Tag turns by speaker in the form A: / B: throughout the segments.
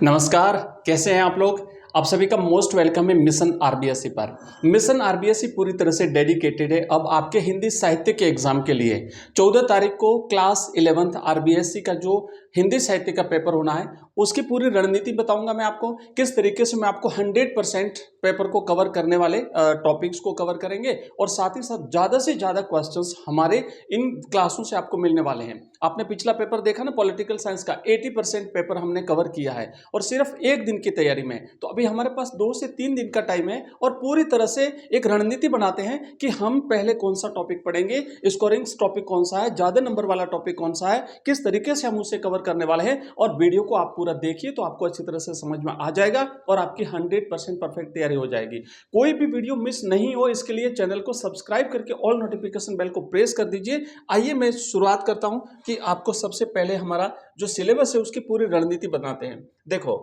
A: नमस्कार, कैसे हैं आप लोग। आप सभी का मोस्ट वेलकम है मिशन आरबीएसई पर। मिशन आरबीएसई पूरी तरह से डेडिकेटेड है अब आपके हिंदी साहित्य के एग्जाम के लिए। 14 तारीख को क्लास 11th आरबीएसई का जो हिंदी साहित्य का पेपर होना है उसकी पूरी रणनीति बताऊंगा मैं आपको, किस तरीके से मैं आपको 100% पेपर को कवर करने वाले टॉपिक्स को कवर करेंगे और साथ ही साथ ज़्यादा से ज़्यादा क्वेश्चंस हमारे इन क्लासों से आपको मिलने वाले हैं। आपने पिछला पेपर देखा ना, पॉलिटिकल साइंस का 80% पेपर हमने कवर किया है और सिर्फ एक दिन की तैयारी में। तो अभी हमारे पास 2 से 3 दिन का टाइम है और पूरी तरह से एक रणनीति बनाते हैं कि हम पहले कौन सा टॉपिक पढ़ेंगे, स्कोरिंग टॉपिक कौन सा है, ज़्यादा नंबर वाला टॉपिक कौन सा है, किस तरीके से हम उसे कवर करने वाले हैं। और वीडियो को आप पूरा देखिए तो आपको अच्छी तरह से समझ में आ जाएगा और आपकी 100% परफेक्ट तैयारी हो जाएगी। कोई भी वीडियो मिस नहीं हो इसके लिए चैनल को सब्सक्राइब करके ऑल नोटिफिकेशन बेल को प्रेस कर दीजिए। आइए मैं शुरुआत करता हूं कि आपको सबसे पहले हमारा जो सिलेबस है उसकी पूरी रणनीति बनाते हैं। देखो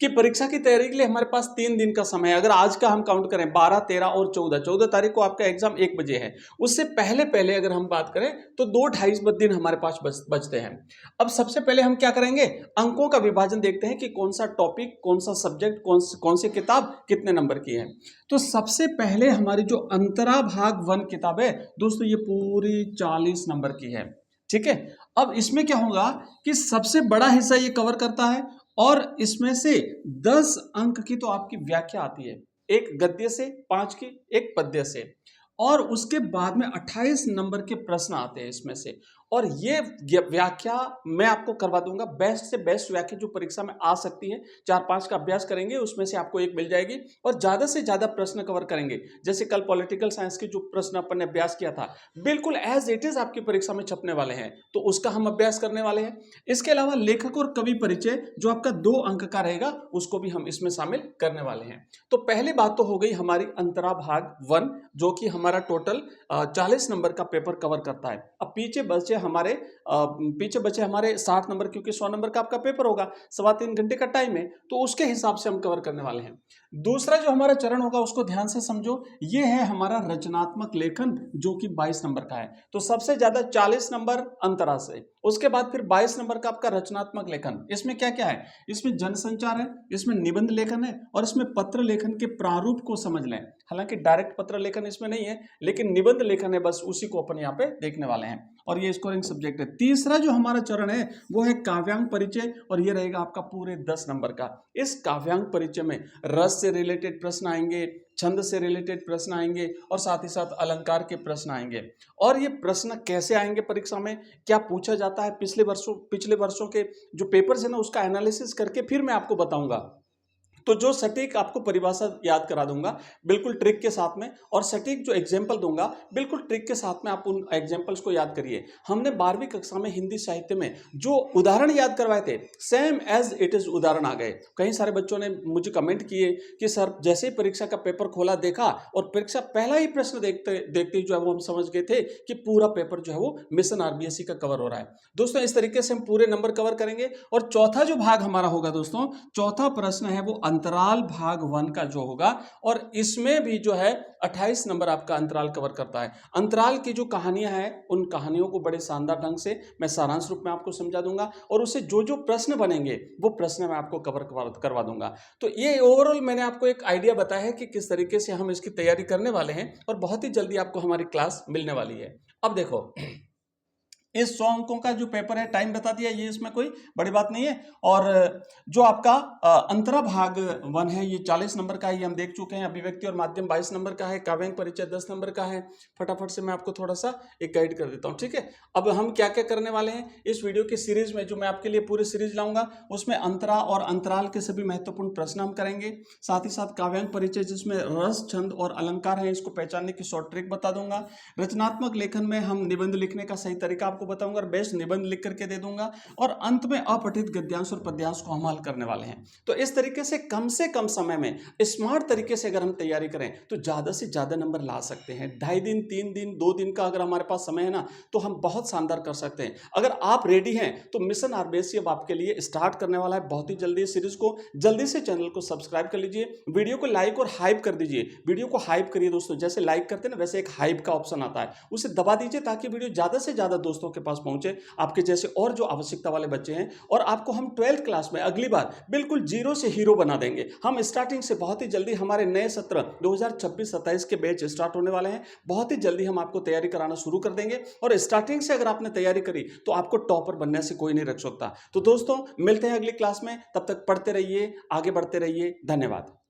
A: कि परीक्षा की तैयारी के लिए हमारे पास 3 दिन का समय है। अगर आज का हम काउंट करें 12, 13 और 14 तारीख को आपका एग्जाम 1 बजे है। उससे पहले पहले अगर हम बात करें तो 2-2.5 दिन हमारे पास बचते हैं। अब सबसे पहले हम क्या करेंगे, अंकों का विभाजन देखते हैं कि कौन सा टॉपिक, कौन सा सब्जेक्ट, कौन सी किताब कितने नंबर की है। तो सबसे पहले हमारी जो अंतरा भाग 1 किताब है दोस्तों, ये पूरी 40 नंबर की है। ठीक है, अब इसमें क्या होगा कि सबसे बड़ा हिस्सा ये कवर करता है और इसमें से 10 अंक की तो आपकी व्याख्या आती है, एक गद्य से, 5 की, एक पद्य से, और उसके बाद में 28 नंबर के प्रश्न आते हैं इसमें से। और ये व्याख्या मैं आपको करवा दूंगा, बेस्ट से बेस्ट व्याख्या जो परीक्षा में आ सकती है। 4-5 का अभ्यास करेंगे उसमें से आपको एक मिल जाएगी और ज्यादा से ज्यादा प्रश्न कवर करेंगे। जैसे कल पॉलिटिकल साइंस के जो प्रश्न अपन ने अभ्यास किया था बिल्कुल एज इट इज आपकी परीक्षा में छपने वाले हैं, तो उसका हम अभ्यास करने वाले हैं। इसके अलावा लेखक और कवि परिचय जो आपका 2 अंक का रहेगा उसको भी हम इसमें शामिल करने वाले हैं। तो पहली बात तो हो गई हमारी अंतरा भाग 1 जो कि हमारा टोटल 40 नंबर का पेपर कवर करता है। अब पीछे बचे हमारे 60 नंबर, क्योंकि 100 नंबर का आपका पेपर होगा, 3.25 घंटे का टाइम है, तो उसके हिसाब से हम कवर करने वाले हैं। दूसरा जो हमारा चरण होगा उसको ध्यान से समझो, ये है हमारा रचनात्मक लेखन जो कि 22 नंबर का है। तो सबसे ज्यादा 40 नंबर अंतरा से, उसके बाद फिर 22 नंबर का आपका रचनात्मक लेखन। इसमें क्या क्या है, इसमें जनसंचार है, इसमें निबंध लेखन है और इसमें पत्र लेखन के प्रारूप को समझ लें। हालांकि डायरेक्ट पत्र लेखन इसमें नहीं है लेकिन निबंध लेखन है, बस उसी को अपन यहाँ पे देखने वाले हैं और ये स्कोरिंग सब्जेक्ट है। तीसरा जो हमारा चरण है वो है काव्यांग परिचय और ये रहेगा आपका पूरे 10 नंबर का। इस काव्यांग परिचय में रस से रिलेटेड प्रश्न आएंगे, छंद से रिलेटेड प्रश्न आएंगे और साथ ही साथ अलंकार के प्रश्न आएंगे। और ये प्रश्न कैसे आएंगे परीक्षा में, क्या पूछा जाता है, पिछले वर्षों के जो पेपर्स है ना उसका एनालिसिस करके फिर मैं आपको बताऊंगा। तो जो सटीक आपको परिभाषा याद करा दूंगा बिल्कुल ट्रिक के साथ में, और सटीक जो एग्जाम्पल दूंगा बिल्कुल ट्रिक के साथ में, आप उन एग्जाम्पल्स को याद करिए। हमने 12वीं कक्षा में हिंदी साहित्य में जो उदाहरण याद करवाए थे सेम एज इट इज उदाहरण आ गए। कई सारे बच्चों ने मुझे कमेंट किए कि सर जैसे ही परीक्षा का पेपर खोला देखा और परीक्षा पहला ही प्रश्न देखते देखते जो है वो हम समझ गए थे कि पूरा पेपर जो है वो मिशन आरबीएसई का कवर हो रहा है। दोस्तों इस तरीके से हम पूरे नंबर कवर करेंगे। और चौथा जो भाग हमारा होगा दोस्तों, चौथा प्रश्न है वो अंतराल भाग 1 का जो होगा, और इसमें भी जो है 28 नंबर आपका अंतराल कवर करता है। अंतराल की जो कहानियां हैं उन कहानियों को बड़े शानदार ढंग से मैं सारांश रूप में आपको समझा दूंगा और उससे जो जो प्रश्न बनेंगे वो प्रश्न मैं आपको कवर करवा दूंगा। तो ये ओवरऑल मैंने आपको एक आइडिया बताया है कि किस तरीके से हम इसकी तैयारी करने वाले हैं और बहुत ही जल्दी आपको हमारी क्लास मिलने वाली है। अब देखो इस 100 अंकों का जो पेपर है टाइम बता दिया, ये इसमें कोई बड़ी बात नहीं है। और जो आपका अंतरा भाग 1 है ये 40 नंबर का है, ये हम देख चुके हैं। अभिव्यक्ति और माध्यम 22 नंबर का है, काव्यांग परिचय 10 नंबर का है। फटाफट से मैं आपको थोड़ा सा एक गाइड कर देता हूँ, ठीक है। अब हम क्या क्या करने वाले हैं इस वीडियो की सीरीज में, जो मैं आपके लिए पूरी सीरीज लाऊंगा उसमें अंतरा और अंतराल के सभी महत्वपूर्ण प्रश्न हम करेंगे। साथ ही साथ काव्यांग परिचय जिसमें रस, छंद और अलंकार है इसको पहचानने की शॉर्ट ट्रिक बता दूंगा। रचनात्मक लेखन में हम निबंध लिखने का सही तरीका आपको बताऊंगा और बेस्ट निबंध लिख करके दे दूंगा। और अंत में अपठित गद्यांश और पद्यांश को हम हल करने वाले हैं। तो इस तरीके से कम समय में स्मार्ट तरीके से अगर हम तैयारी करें तो ज्यादा से ज्यादा नंबर ला सकते हैं। 2.5 दिन, 3 दिन, 2 दिन का अगर हमारे पास समय है ना तो हम बहुत शानदार कर सकते हैं। अगर आप रेडी हैं तो मिशन आरबीएसई अब आपके लिए स्टार्ट करने वाला है बहुत ही जल्दी। सीरीज को जल्दी से चैनल को सब्सक्राइब कर लीजिए, वीडियो को लाइक और हाइप कर दीजिए। वीडियो को हाइप करिए दोस्तों, जैसे लाइक करते हैं ना वैसे एक हाइप का ऑप्शन आता है उसे दबा दीजिए ताकि वीडियो ज्यादा से ज्यादा दोस्तों के पास पहुंचे, आपके जैसे और जो आवश्यकता वाले बच्चे हैं, और आपको हम 12th क्लास में अगली बार बिल्कुल जीरो से हीरो बना देंगे। हम स्टार्टिंग से बहुत ही जल्दी हमारे नए सत्र 2026-27 के बैच स्टार्ट होने वाले हैं। बहुत ही जल्दी हम आपको तैयारी कराना शुरू कर देंगे, और स्टार्टिंग से अगर आपने तैयारी करी तो आपको टॉपर बनने से कोई नहीं रख सकता। तो दोस्तों, मिलते हैं अगली क्लास में, तब तक पढ़ते रहिए, आगे बढ़ते रहिए। धन्यवाद।